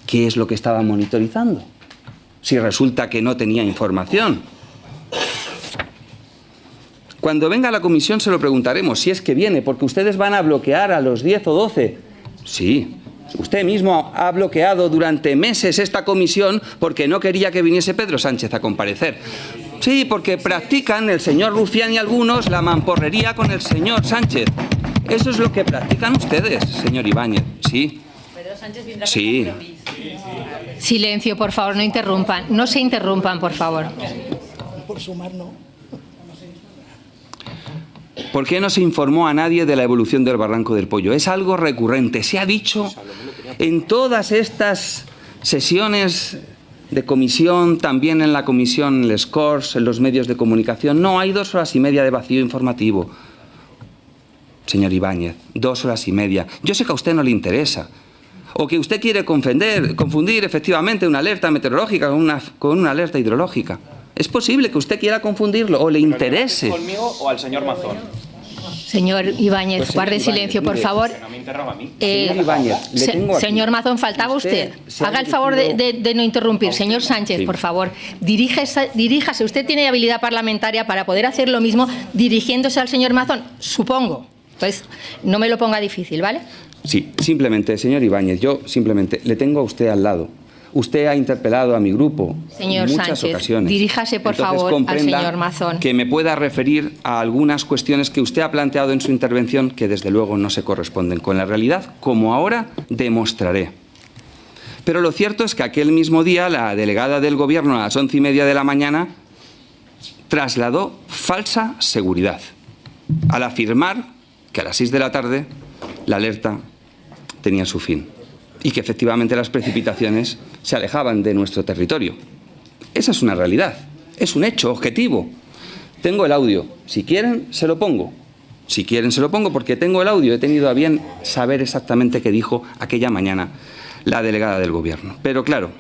¿Qué es lo que estaba monitorizando? Si resulta que no tenía información. Cuando venga a la comisión se lo preguntaremos, si es que viene, porque ustedes van a bloquear a los 10 o 12. Sí, usted mismo ha bloqueado durante meses esta comisión porque no quería que viniese Pedro Sánchez a comparecer. Sí, porque practican el señor Rufián y algunos la mamporrería con el señor Sánchez. Eso es lo que practican ustedes, señor Ibáñez. Sí. Pedro Sánchez vendrá con Sí. compromiso. Silencio, por favor, no interrumpan. No se interrumpan, por favor. Por sumar, no. ¿Por qué no se informó a nadie de la evolución del Barranco del Pollo? Es algo recurrente. Se ha dicho en todas estas sesiones de comisión, también en la comisión Les Corts, en los medios de comunicación. No, hay 2 horas y media de vacío informativo. Señor Ibáñez, 2 horas y media. Yo sé que a usted no le interesa. O que usted quiere confundir efectivamente una alerta meteorológica con una alerta hidrológica. Es posible que usted quiera confundirlo o le interese. ¿Conmigo o al señor Mazón? Señor Ibáñez, Pues, señor guarde Ibáñez, silencio, por mire, favor. No me interroga a mí. Señor Ibáñez, le tengo aquí. Señor Mazón, faltaba usted. Se ha Haga el favor de dirigido no interrumpir. a usted. Señor Sánchez, Sí. por favor, diríjase. Usted tiene habilidad parlamentaria para poder hacer lo mismo dirigiéndose al señor Mazón, supongo. Pues no me lo ponga difícil, ¿vale? Sí, simplemente, señor Ibáñez, yo simplemente le tengo a usted al lado. Usted ha interpelado a mi grupo Señor en muchas Sánchez, ocasiones. diríjase, por Entonces, favor, al comprenda señor Mazón. que me pueda referir a algunas cuestiones que usted ha planteado en su intervención que desde luego no se corresponden con la realidad, como ahora demostraré. Pero lo cierto es que aquel mismo día la delegada del Gobierno a las 11:30 de la mañana trasladó falsa seguridad al afirmar que a las 6 de la tarde la alerta tenía su fin. y que efectivamente las precipitaciones se alejaban de nuestro territorio. Esa es una realidad, es un hecho objetivo. Tengo el audio, si quieren se lo pongo. Si quieren se lo pongo porque tengo el audio, he tenido a bien saber exactamente qué dijo aquella mañana la delegada del Gobierno. Pero claro,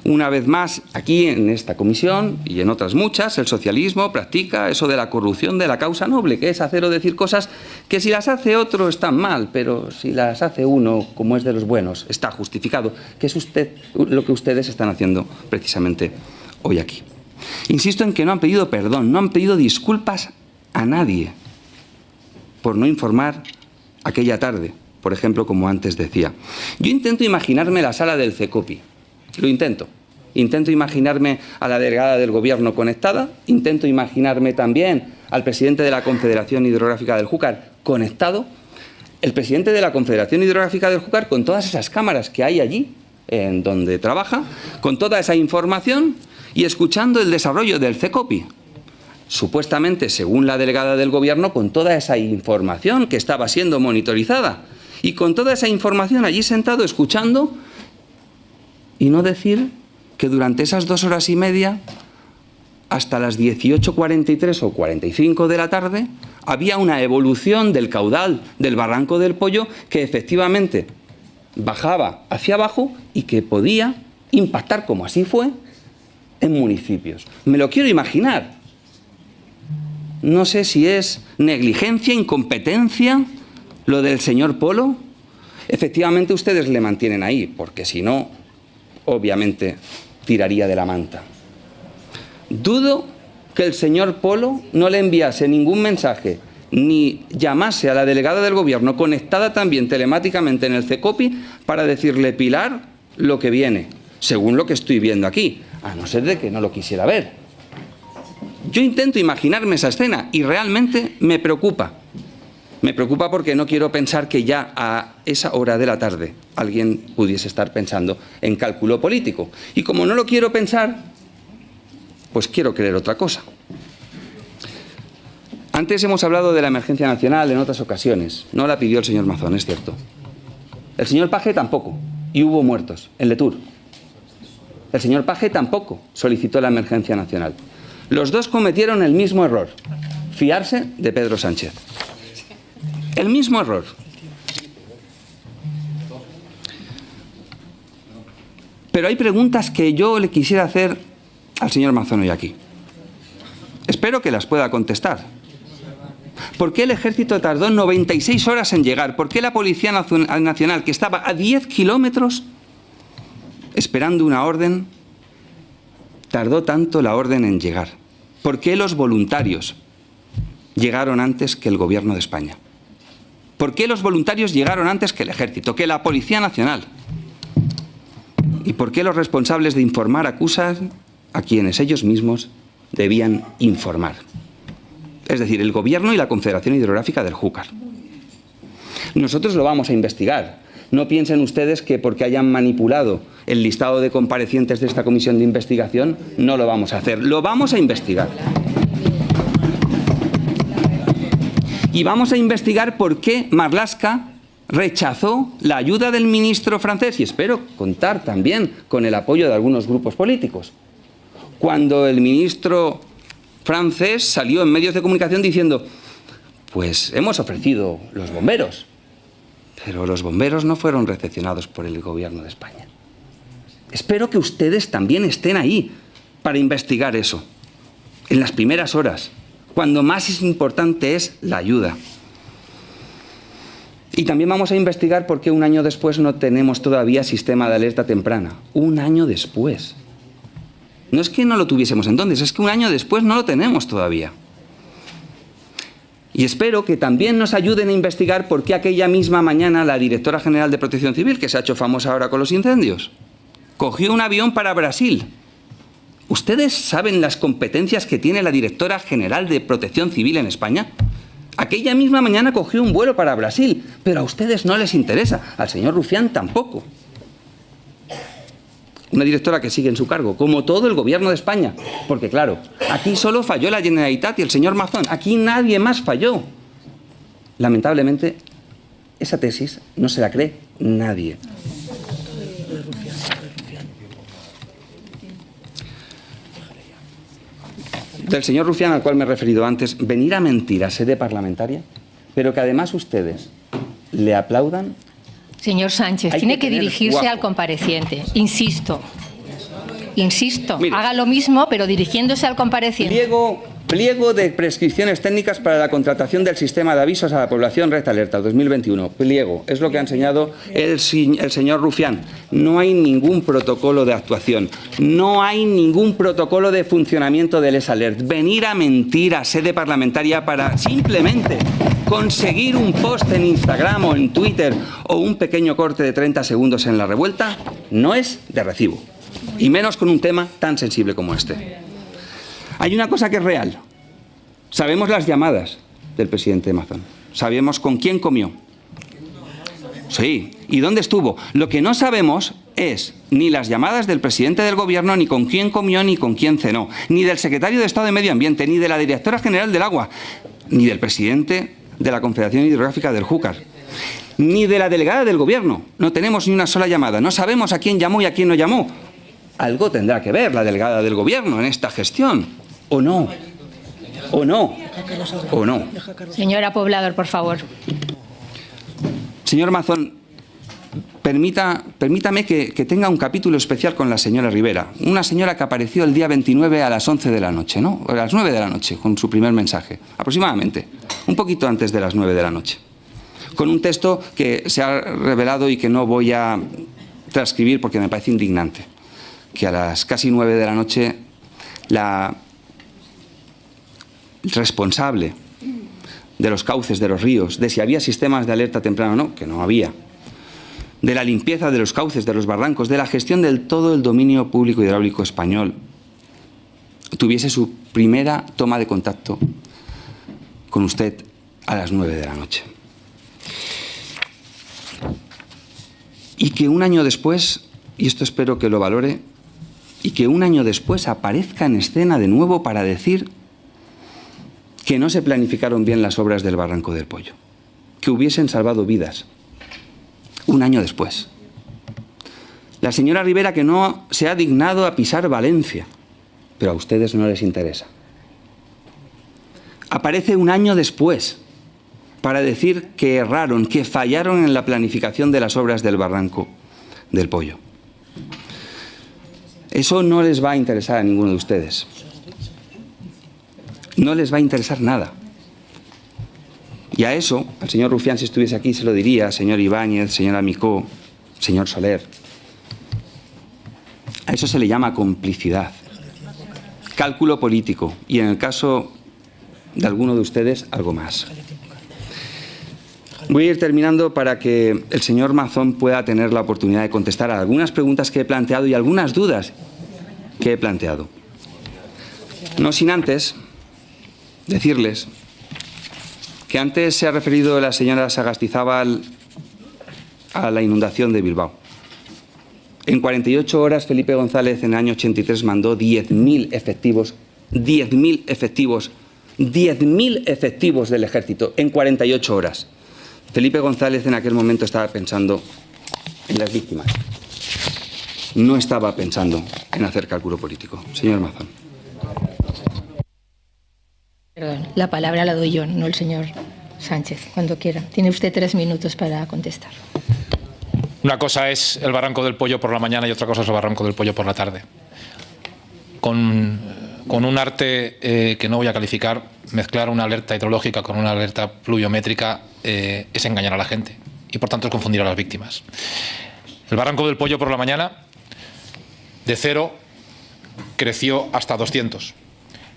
una vez más, aquí en esta comisión y en otras muchas, el socialismo practica eso de la corrupción de la causa noble, que es hacer o decir cosas que si las hace otro están mal, pero si las hace uno, como es de los buenos, está justificado, que es lo que ustedes están haciendo precisamente hoy aquí. Insisto en que no han pedido perdón, no han pedido disculpas a nadie por no informar aquella tarde, por ejemplo, como antes decía. Yo intento imaginarme la sala del CECOPI, lo intento. Intento imaginarme a la delegada del Gobierno conectada, intento imaginarme también al presidente de la Confederación Hidrográfica del Júcar conectado, el presidente de la Confederación Hidrográfica del Júcar con todas esas cámaras que hay allí, en donde trabaja, con toda esa información y escuchando el desarrollo del CECOPI. Supuestamente, según la delegada del Gobierno, con toda esa información que estaba siendo monitorizada y con toda esa información allí sentado escuchando y no decir que durante esas 2 horas y media, hasta las 18:43 o 45 de la tarde, había una evolución del caudal del Barranco del Pollo que efectivamente bajaba hacia abajo y que podía impactar, como así fue, en municipios. Me lo quiero imaginar. No sé si es negligencia, incompetencia, lo del señor Polo. Efectivamente, ustedes le mantienen ahí, porque si no, obviamente, tiraría de la manta. Dudo que el señor Polo no le enviase ningún mensaje, ni llamase a la delegada del Gobierno, conectada también telemáticamente en el CECOPI, para decirle, Pilar, lo que viene, según lo que estoy viendo aquí, a no ser de que no lo quisiera ver. Yo intento imaginarme esa escena y realmente me preocupa. Me preocupa porque no quiero pensar que ya a esa hora de la tarde alguien pudiese estar pensando en cálculo político. Y como no lo quiero pensar, pues quiero creer otra cosa. Antes hemos hablado de la emergencia nacional en otras ocasiones. No la pidió el señor Mazón, es cierto. El señor Paje tampoco. Y hubo muertos en Letur. El señor Paje tampoco solicitó la emergencia nacional. Los dos cometieron el mismo error. Fiarse de Pedro Sánchez. El mismo error. Pero hay preguntas que yo le quisiera hacer al señor Mazón hoy aquí. Espero que las pueda contestar. ¿Por qué el ejército tardó 96 horas en llegar? ¿Por qué la Policía Nacional, que estaba a 10 kilómetros esperando una orden, tardó tanto la orden en llegar? ¿Por qué los voluntarios llegaron antes que el Gobierno de España? ¿Por qué los voluntarios llegaron antes que el Ejército, que la Policía Nacional? ¿Y por qué los responsables de informar acusan a quienes ellos mismos debían informar? Es decir, el Gobierno y la Confederación Hidrográfica del Júcar. Nosotros lo vamos a investigar. No piensen ustedes que porque hayan manipulado el listado de comparecientes de esta comisión de investigación, no lo vamos a hacer. Lo vamos a investigar. Y vamos a investigar por qué Marlaska rechazó la ayuda del ministro francés, y espero contar también con el apoyo de algunos grupos políticos. Cuando el ministro francés salió en medios de comunicación diciendo, pues hemos ofrecido los bomberos, pero los bomberos no fueron recepcionados por el Gobierno de España. Espero que ustedes también estén ahí para investigar eso, en las primeras horas, cuando más importante es la ayuda. Y también vamos a investigar por qué un año después no tenemos todavía sistema de alerta temprana. Un año después. No es que no lo tuviésemos entonces, es que un año después no lo tenemos todavía. Y espero que también nos ayuden a investigar por qué aquella misma mañana la directora general de Protección Civil, que se ha hecho famosa ahora con los incendios, cogió un avión para Brasil. ¿Ustedes saben las competencias que tiene la directora general de Protección Civil en España? Aquella misma mañana cogió un vuelo para Brasil, pero a ustedes no les interesa, al señor Rufián tampoco. Una directora que sigue en su cargo, como todo el Gobierno de España. Porque claro, aquí solo falló la Generalitat y el señor Mazón. Aquí nadie más falló. Lamentablemente, esa tesis no se la cree nadie. del señor Rufián, al cual me he referido antes, venir a mentir a sede parlamentaria, pero que además ustedes le aplaudan. Señor Sánchez, Hay tiene que que tener dirigirse guapo. al compareciente. Insisto, Mire. haga lo mismo, pero dirigiéndose al compareciente. Pliego de prescripciones técnicas para la contratación del sistema de avisos a la población Red Alerta 2021. Pliego, es lo que ha enseñado el señor Rufián. No hay ningún protocolo de actuación, no hay ningún protocolo de funcionamiento del ESALERT. Venir a mentir a sede parlamentaria para simplemente conseguir un post en Instagram o en Twitter o un pequeño corte de 30 segundos en La Revuelta no es de recibo, y menos con un tema tan sensible como este. Hay una cosa que es real. Sabemos las llamadas del presidente Mazón. Sabemos con quién comió. Sí. ¿Y dónde estuvo? Lo que no sabemos es ni las llamadas del presidente del Gobierno, ni con quién comió, ni con quién cenó, ni del secretario de Estado de Medio Ambiente, ni de la directora general del Agua, ni del presidente de la Confederación Hidrográfica del Júcar, ni de la delegada del Gobierno. No tenemos ni una sola llamada. No sabemos a quién llamó y a quién no llamó. Algo tendrá que ver la delegada del Gobierno en esta gestión. ¿O no? ¿O no? ¿O no? Señora Poblador, por favor. Señor Mazón, permítame que tenga un capítulo especial con la señora Rivera. Una señora que apareció el día 29 a las 11 de la noche, ¿no? A las 9 de la noche, con su primer mensaje. Aproximadamente. Un poquito antes de las 9 de la noche. Con un texto que se ha revelado y que no voy a transcribir porque me parece indignante. Que a las casi 9 de la noche la responsable de los cauces de los ríos, de si había sistemas de alerta temprana o no, que no había, de la limpieza de los cauces, de los barrancos, de la gestión del todo el dominio público hidráulico español, tuviese su primera toma de contacto con usted a las 9 de la noche. Y que un año después, y esto espero que lo valore, y que un año después aparezca en escena de nuevo para decir que no se planificaron bien las obras del Barranco del Pollo, que hubiesen salvado vidas. Un año después. La señora Rivera que no se ha dignado a pisar Valencia, pero a ustedes no les interesa. Aparece un año después para decir que erraron, que fallaron en la planificación de las obras del Barranco del Pollo. Eso no les va a interesar a ninguno de ustedes. No les va a interesar nada. Y a eso, al señor Rufián, si estuviese aquí, se lo diría, señor Ibáñez, señora Micó, señor Soler. A eso se le llama complicidad, cálculo político y, en el caso de alguno de ustedes, algo más. Voy a ir terminando para que el señor Mazón pueda tener la oportunidad de contestar a algunas preguntas que he planteado y algunas dudas que he planteado. No sin antes decirles que antes se ha referido la señora Sagastizábal a la inundación de Bilbao. En 48 horas, Felipe González en el año 83 mandó 10.000 efectivos, 10.000 efectivos, 10.000 efectivos del ejército en 48 horas. Felipe González en aquel momento estaba pensando en las víctimas. No estaba pensando en hacer cálculo político. Señor Mazón. Perdón, la palabra la doy yo, no el señor Sánchez, cuando quiera. Tiene usted 3 minutos para contestar. Una cosa es el Barranco del Pollo por la mañana y otra cosa es el Barranco del Pollo por la tarde. Con un arte que no voy a calificar, mezclar una alerta hidrológica con una alerta pluviométrica es engañar a la gente y por tanto es confundir a las víctimas. El Barranco del Pollo por la mañana, de 0, creció hasta 200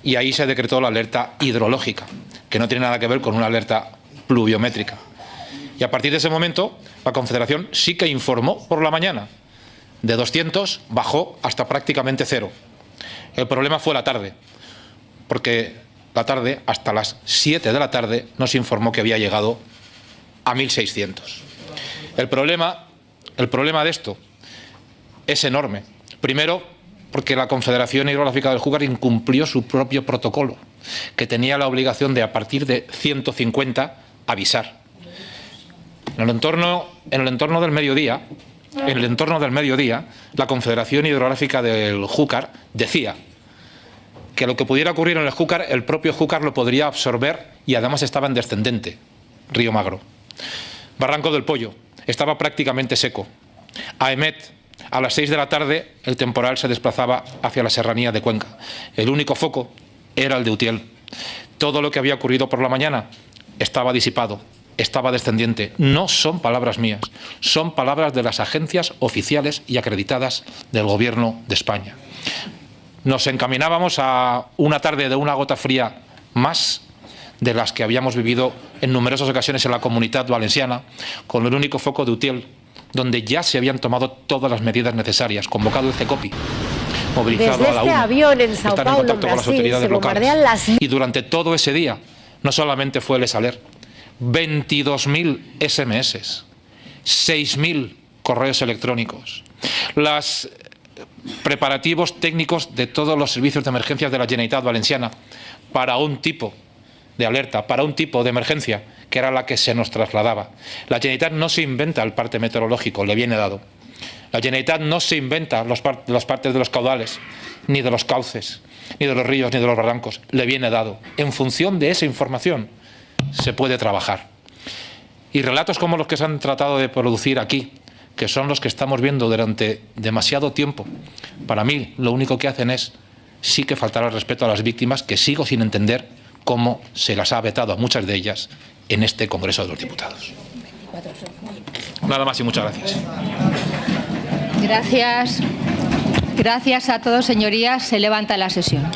y ahí se decretó la alerta hidrológica, que no tiene nada que ver con una alerta pluviométrica. Y a partir de ese momento, la Confederación sí que informó por la mañana. De 200 bajó hasta prácticamente 0. El problema fue la tarde, porque la tarde, hasta las 7 de la tarde, nos informó que había llegado a 1.600. El problema de esto es enorme. Primero, porque la Confederación Hidrográfica del Júcar incumplió su propio protocolo, que tenía la obligación de, a partir de 150, avisar. En el entorno del mediodía, la Confederación Hidrográfica del Júcar decía que lo que pudiera ocurrir en el Júcar, el propio Júcar lo podría absorber y además estaba en descendente, Río Magro. Barranco del Pollo estaba prácticamente seco. Aemet, a las 6 de la tarde, el temporal se desplazaba hacia la serranía de Cuenca. El único foco era el de Utiel. Todo lo que había ocurrido por la mañana estaba disipado, estaba descendiente. No son palabras mías, son palabras de las agencias oficiales y acreditadas del Gobierno de España. Nos encaminábamos a una tarde de una gota fría más de las que habíamos vivido en numerosas ocasiones en la Comunitat Valenciana, con el único foco de Utiel, donde ya se habían tomado todas las medidas necesarias, convocado el CECOPI, movilizado Desde a la este UNE, avión en Sao están en Paulo, contacto con las Brasil, autoridades se locales. bombardean las... Y durante todo ese día, no solamente fue el Esaler, 22.000 SMS, 6.000 correos electrónicos, los preparativos técnicos de todos los servicios de emergencias de la Generalitat Valenciana para un tipo de alerta, para un tipo de emergencia, que era la que se nos trasladaba. La Generalitat no se inventa el parte meteorológico, le viene dado. La Generalitat no se inventa las partes de los caudales, ni de los cauces, ni de los ríos, ni de los barrancos, le viene dado. En función de esa información se puede trabajar. Y relatos como los que se han tratado de producir aquí, que son los que estamos viendo durante demasiado tiempo, para mí lo único que hacen es sí que faltar al respeto a las víctimas, que sigo sin entender cómo se las ha vetado a muchas de ellas en este Congreso de los Diputados. Nada más y muchas gracias. Gracias. Gracias a todos, señorías. Se levanta la sesión.